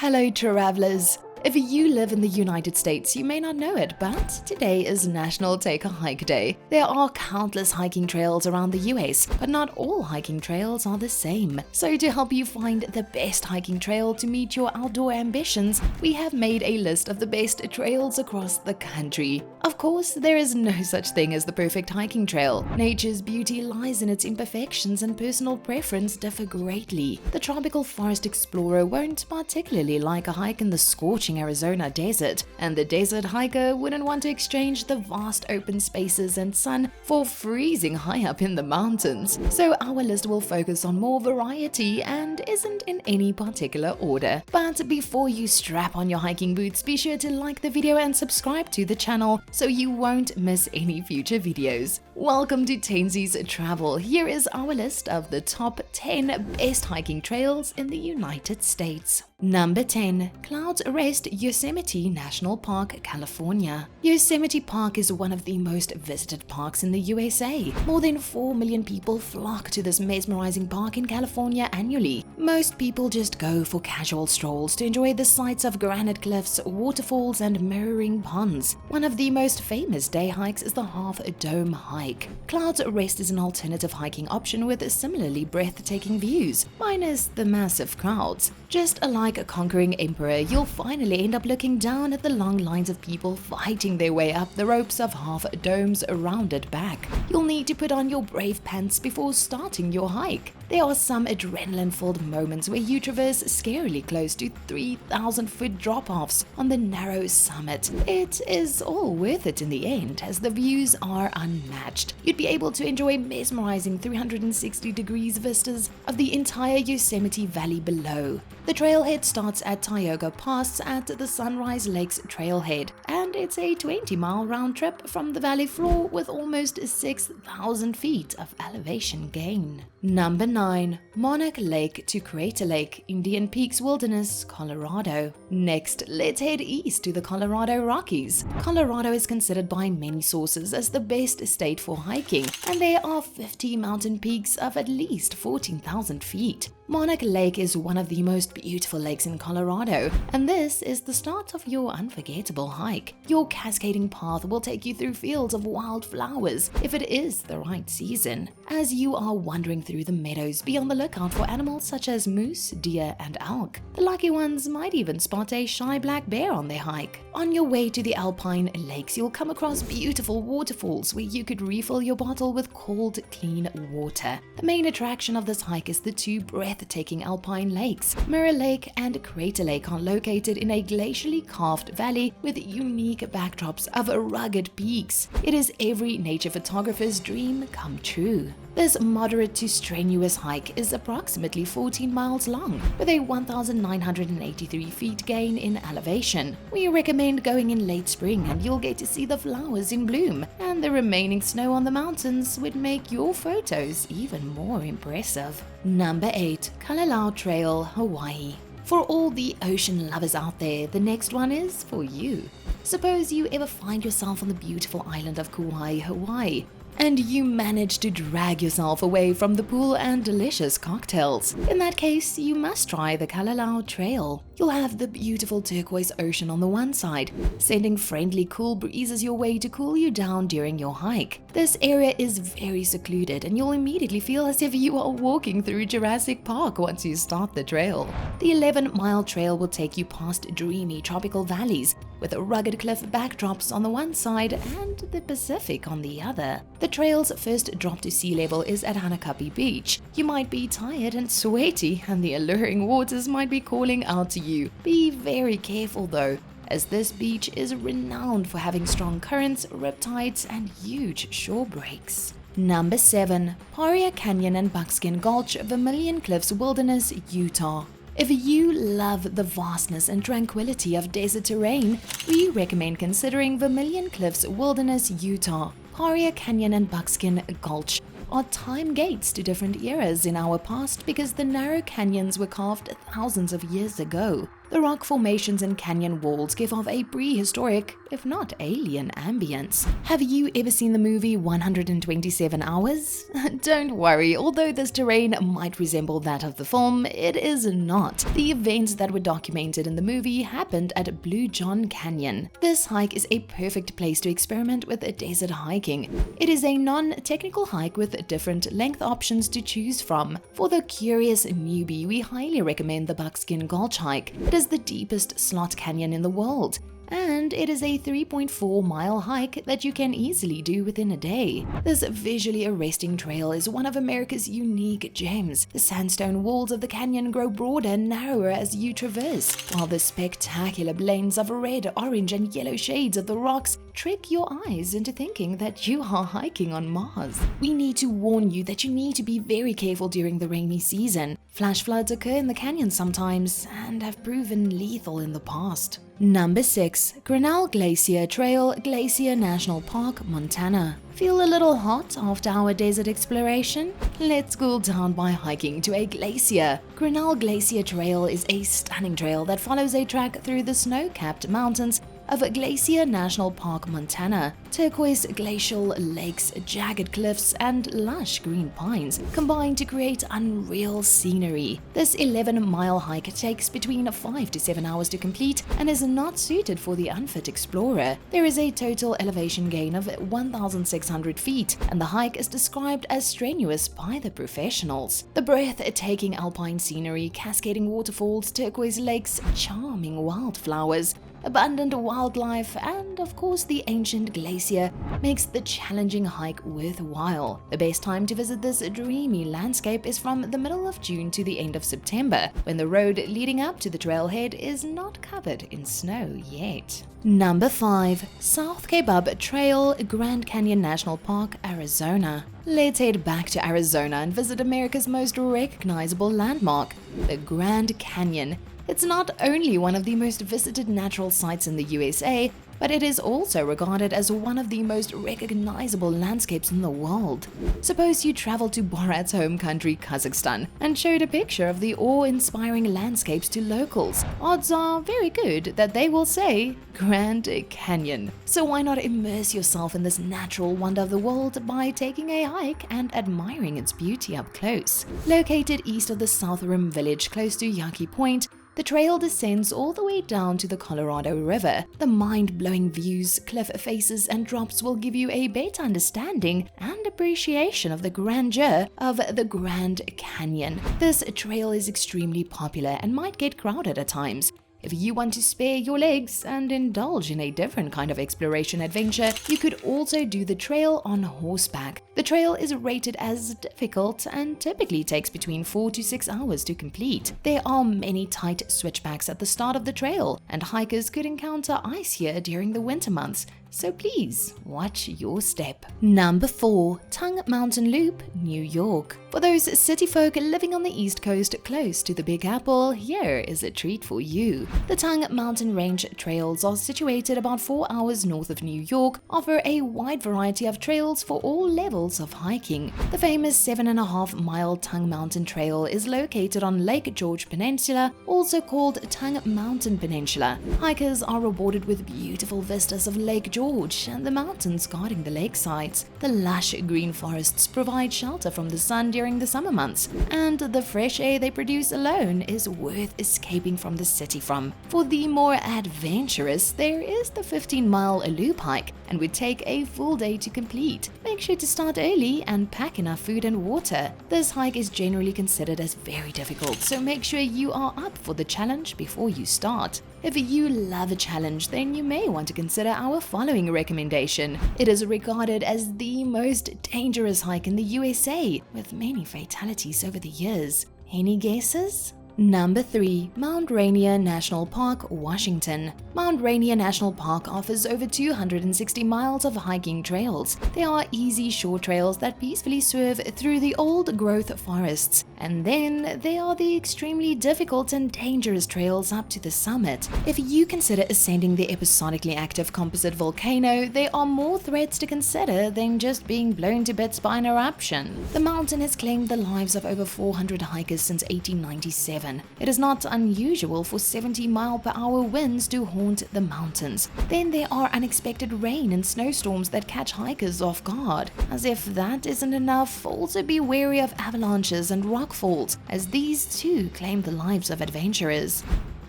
Hello travelers! If you live in the United States, you may not know it, but today is National Take a Hike Day. There are countless hiking trails around the US, but not all hiking trails are the same. So to help you find the best hiking trail to meet your outdoor ambitions, we have made a list of the best trails across the country. Of course, there is no such thing as the perfect hiking trail. Nature's beauty lies in its imperfections and personal preference differ greatly. The tropical forest explorer won't particularly like a hike in the scorching Arizona desert, and the desert hiker wouldn't want to exchange the vast open spaces and sun for freezing high up in the mountains. So our list will focus on more variety and isn't in any particular order. But before you strap on your hiking boots, be sure to like the video and subscribe to the channel so you won't miss any future videos. Welcome to Tenzi's Travel. Here is our list of the top 10 best hiking trails in the United States. Number 10. Clouds Rest Yosemite National Park, California. Yosemite Park is one of the most visited parks in the USA. More than 4 million people flock to this mesmerizing park in California annually. Most people just go for casual strolls to enjoy the sights of granite cliffs, waterfalls, and mirroring ponds. One of the most famous day hikes is the Half Dome hike. Clouds Rest is an alternative hiking option with similarly breathtaking views, minus the massive crowds. Just like a conquering emperor, you'll finally end up looking down at the long lines of people fighting their way up the ropes of Half Dome's rounded back. You'll need to put on your brave pants before starting your hike. There are some adrenaline-filled moments where you traverse scarily close to 3,000-foot drop-offs on the narrow summit. It is all worth it in the end, as the views are unmatched. You'd be able to enjoy mesmerizing 360-degree vistas of the entire Yosemite Valley below. The trailhead starts at Tioga Pass at the Sunrise Lakes Trailhead, and it's a 20-mile round trip from the valley floor with almost 6,000 feet of elevation gain. Number 9. Monarch Lake to Crater Lake, Indian Peaks Wilderness, Colorado. Next, let's head east to the Colorado Rockies. Colorado is considered by many sources as the best state for hiking, and there are 50 mountain peaks of at least 14,000 feet. Monarch Lake is one of the most beautiful lakes in Colorado, and this is the start of your unforgettable hike. Your cascading path will take you through fields of wildflowers if it is the right season. As you are wandering through the meadows, be on the lookout for animals such as moose, deer, and elk. The lucky ones might even spot a shy black bear on their hike. On your way to the Alpine Lakes, you'll come across beautiful waterfalls where you could refill your bottle with cold, clean water. The main attraction of this hike is the two breathtaking alpine lakes. Mirror Lake and Crater Lake are located in a glacially carved valley with unique backdrops of rugged peaks. It is every nature photographer's dream come true. This moderate to strenuous hike is approximately 14 miles long, with a 1,983 feet gain in elevation. We recommend going in late spring and you'll get to see the flowers in bloom, and the remaining snow on the mountains would make your photos even more impressive. Number 8. Kalalau Trail, Hawaii. For all the ocean lovers out there, the next one is for you. Suppose you ever find yourself on the beautiful island of Kauai, Hawaii, and you manage to drag yourself away from the pool and delicious cocktails. In that case, you must try the Kalalau Trail. You'll have the beautiful turquoise ocean on the one side, sending friendly cool breezes your way to cool you down during your hike. This area is very secluded, and you'll immediately feel as if you are walking through Jurassic Park once you start the trail. The 11-mile trail will take you past dreamy tropical valleys, with rugged cliff backdrops on the one side and the Pacific on the other. The trail's first drop to sea level is at Hanakapi Beach. You might be tired and sweaty, and the alluring waters might be calling out to you. Be very careful though, as this beach is renowned for having strong currents, riptides, and huge shore breaks. Number 7. PARIA Canyon and BUCKSKIN Gulch, Vermilion Cliffs Wilderness, Utah. If you love the vastness and tranquility of desert terrain, we recommend considering Vermilion Cliffs Wilderness, Utah. PARIA Canyon and BUCKSKIN Gulch are time gates to different eras in our past because the narrow canyons were carved thousands of years ago. The rock formations and canyon walls give off a prehistoric, if not alien, ambience. Have you ever seen the movie 127 Hours? Don't worry, although this terrain might resemble that of the film, it is not. The events that were documented in the movie happened at Blue John Canyon. This hike is a perfect place to experiment with desert hiking. It is a non-technical hike with different length options to choose from. For the curious newbie, we highly recommend the BUCKSKIN GULCH hike. It is the deepest slot canyon in the world, and it is a 3.4-mile hike that you can easily do within a day. This visually arresting trail is one of America's unique gems. The sandstone walls of the canyon grow broader and narrower as you traverse, while the spectacular blends of red, orange, and yellow shades of the rocks trick your eyes into thinking that you are hiking on Mars. We need to warn you that you need to be very careful during the rainy season. Flash floods occur in the canyon sometimes and have proven lethal in the past. Number 6. GRINNELL Glacier Trail, Glacier National Park, Montana. Feel a little hot after our desert exploration? Let's cool down by hiking to a glacier. GRINNELL Glacier Trail is a stunning trail that follows a track through the snow-capped mountains of Glacier National Park, Montana. Turquoise glacial lakes, jagged cliffs, and lush green pines combine to create unreal scenery. This 11-mile hike takes between 5 to 7 hours to complete and is not suited for the unfit explorer. There is a total elevation gain of 1,600 feet, and the hike is described as strenuous by the professionals. The breathtaking alpine scenery, cascading waterfalls, turquoise lakes, charming wildflowers, abundant wildlife, and of course the ancient glacier makes the challenging hike worthwhile. The best time to visit this dreamy landscape is from the middle of June to the end of September, when the road leading up to the trailhead is not covered in snow yet. Number 5. South KAIBAB Trail, Grand Canyon National Park, Arizona. Let's head back to Arizona and visit America's most recognizable landmark, the Grand Canyon. It's not only one of the most visited natural sites in the USA, but it is also regarded as one of the most recognizable landscapes in the world. Suppose you traveled to Borat's home country, Kazakhstan, and showed a picture of the awe-inspiring landscapes to locals. Odds are very good that they will say Grand Canyon. So why not immerse yourself in this natural wonder of the world by taking a hike and admiring its beauty up close. Located east of the South Rim village close to Yaqui Point, the trail descends all the way down to the Colorado River. The mind-blowing views, cliff faces, and drops will give you a better understanding and appreciation of the grandeur of the Grand Canyon. This trail is extremely popular and might get crowded at times. If you want to spare your legs and indulge in a different kind of exploration adventure, you could also do the trail on horseback. The trail is rated as difficult and typically takes between 4 to 6 hours to complete. There are many tight switchbacks at the start of the trail, and hikers could encounter ice here during the winter months, so please watch your step. Number 4. Tongue Mountain Loop, New York. For those city folk living on the East Coast close to the Big Apple, here is a treat for you. The Tongue Mountain Range trails are situated about 4 hours north of New York, offer a wide variety of trails for all levels of hiking. The famous 7.5-mile Tongue Mountain Trail is located on Lake George Peninsula, also called Tongue Mountain Peninsula. Hikers are rewarded with beautiful vistas of Lake George and the mountains guarding the lakesides. The lush green forests provide shelter from the sun during the summer months, and the fresh air they produce alone is worth escaping from the city from. For the more adventurous, there is the 15-mile loop hike, and would take a full day to complete. Make sure to start early and pack enough food and water. This hike is generally considered as very difficult, so make sure you are up for the challenge before you start. If you love a challenge, then you may want to consider our following recommendation. It is regarded as the most dangerous hike in the USA, with many fatalities over the years. Any guesses? Number 3. Mount Rainier National Park, Washington. Mount Rainier National Park offers over 260 miles of hiking trails. They are easy short trails that peacefully swerve through the old-growth forests. And then there are the extremely difficult and dangerous trails up to the summit. If you consider ascending the episodically active composite volcano, there are more threats to consider than just being blown to bits by an eruption. The mountain has claimed the lives of over 400 hikers since 1897. 7. It is not unusual for 70-mile-per-hour winds to haunt the mountains. Then there are unexpected rain and snowstorms that catch hikers off guard. As if that isn't enough, also be wary of avalanches and rockfalls, as these too claim the lives of adventurers.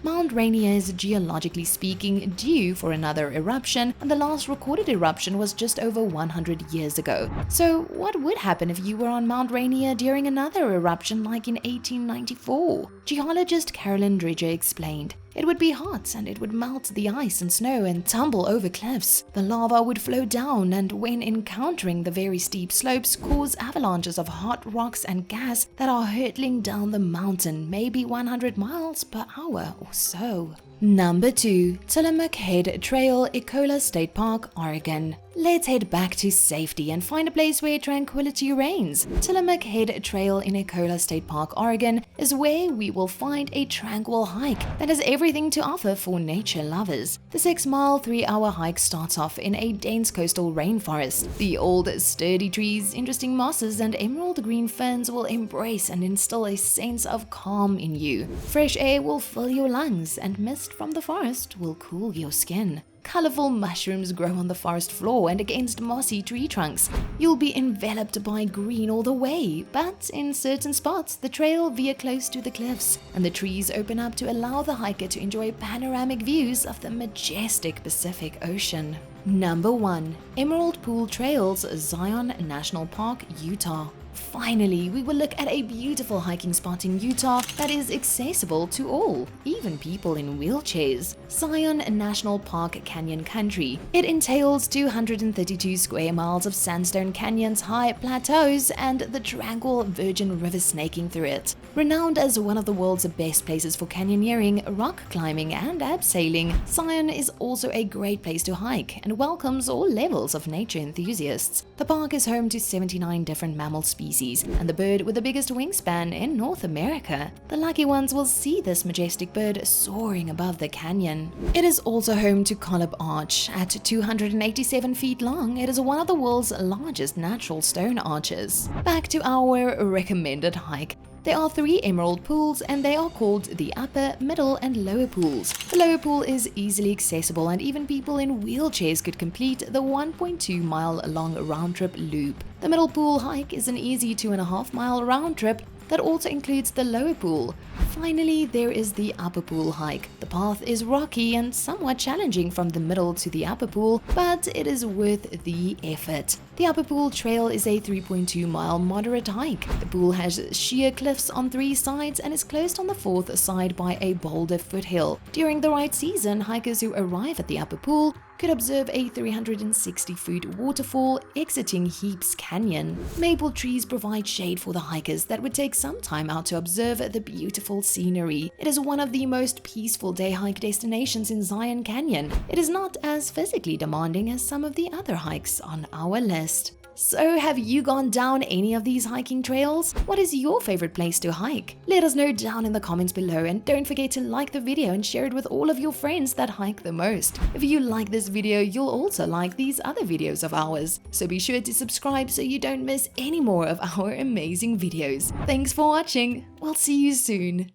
Mount Rainier is, geologically speaking, due for another eruption, and the last recorded eruption was just over 100 years ago. So what would happen if you were on Mount Rainier during another eruption like in 1894? Geologist Carolyn Dredger explained. It would be hot, and it would melt the ice and snow and tumble over cliffs. The lava would flow down, and when encountering the very steep slopes, cause avalanches of hot rocks and gas that are hurtling down the mountain, maybe 100 miles per hour or so. Number 2. Tillamook Head Trail, Ecola State Park, Oregon. Let's head back to safety and find a place where tranquility reigns. Tillamook Head Trail in Ecola State Park, Oregon is where we will find a tranquil hike that has everything to offer for nature lovers. The 6-mile, 3-hour hike starts off in a dense coastal rainforest. The old, sturdy trees, interesting mosses, and emerald green ferns will embrace and instill a sense of calm in you. Fresh air will fill your lungs, and mist from the forest will cool your skin. Colorful mushrooms grow on the forest floor and against mossy tree trunks. You'll be enveloped by green all the way, but in certain spots, the trail veers close to the cliffs, and the trees open up to allow the hiker to enjoy panoramic views of the majestic Pacific Ocean. Number 1. Emerald Pool Trails, Zion National Park, Utah. Finally, we will look at a beautiful hiking spot in Utah that is accessible to all, even people in wheelchairs. Zion National Park Canyon Country. It entails 232 square miles of sandstone canyons, high plateaus, and the tranquil Virgin River snaking through it. Renowned as one of the world's best places for canyoneering, rock climbing, and abseiling, Zion is also a great place to hike and welcomes all levels of nature enthusiasts. The park is home to 79 different mammal species and the bird with the biggest wingspan in North America. The lucky ones will see this majestic bird soaring above the canyon. It is also home to KAIBAB Arch. At 287 feet long, it is one of the world's largest natural stone arches. Back to our recommended hike. There are 3 emerald pools, and they are called the upper, middle, and lower pools. The lower pool is easily accessible, and even people in wheelchairs could complete the 1.2-mile long round-trip loop. The middle pool hike is an easy 2.5-mile round trip that also includes the lower pool. Finally, there is the upper pool hike. The path is rocky and somewhat challenging from the middle to the upper pool, but it is worth the effort. The upper pool trail is a 3.2-mile moderate hike. The pool has sheer cliffs on 3 sides and is closed on the 4th side by a boulder foothill. During the right season, hikers who arrive at the upper pool could observe a 360-foot waterfall exiting Heaps Canyon. Maple trees provide shade for the hikers that would take some time out to observe the beautiful scenery. It is one of the most peaceful day hike destinations in Zion Canyon. It is not as physically demanding as some of the other hikes on our list. So have you gone down any of these hiking trails? What is your favorite place to hike? Let us know down in the comments below, and don't forget to like the video and share it with all of your friends that hike the most. If you like this video, you'll also like these other videos of ours. So be sure to subscribe so you don't miss any more of our amazing videos. Thanks for watching. We'll see you soon.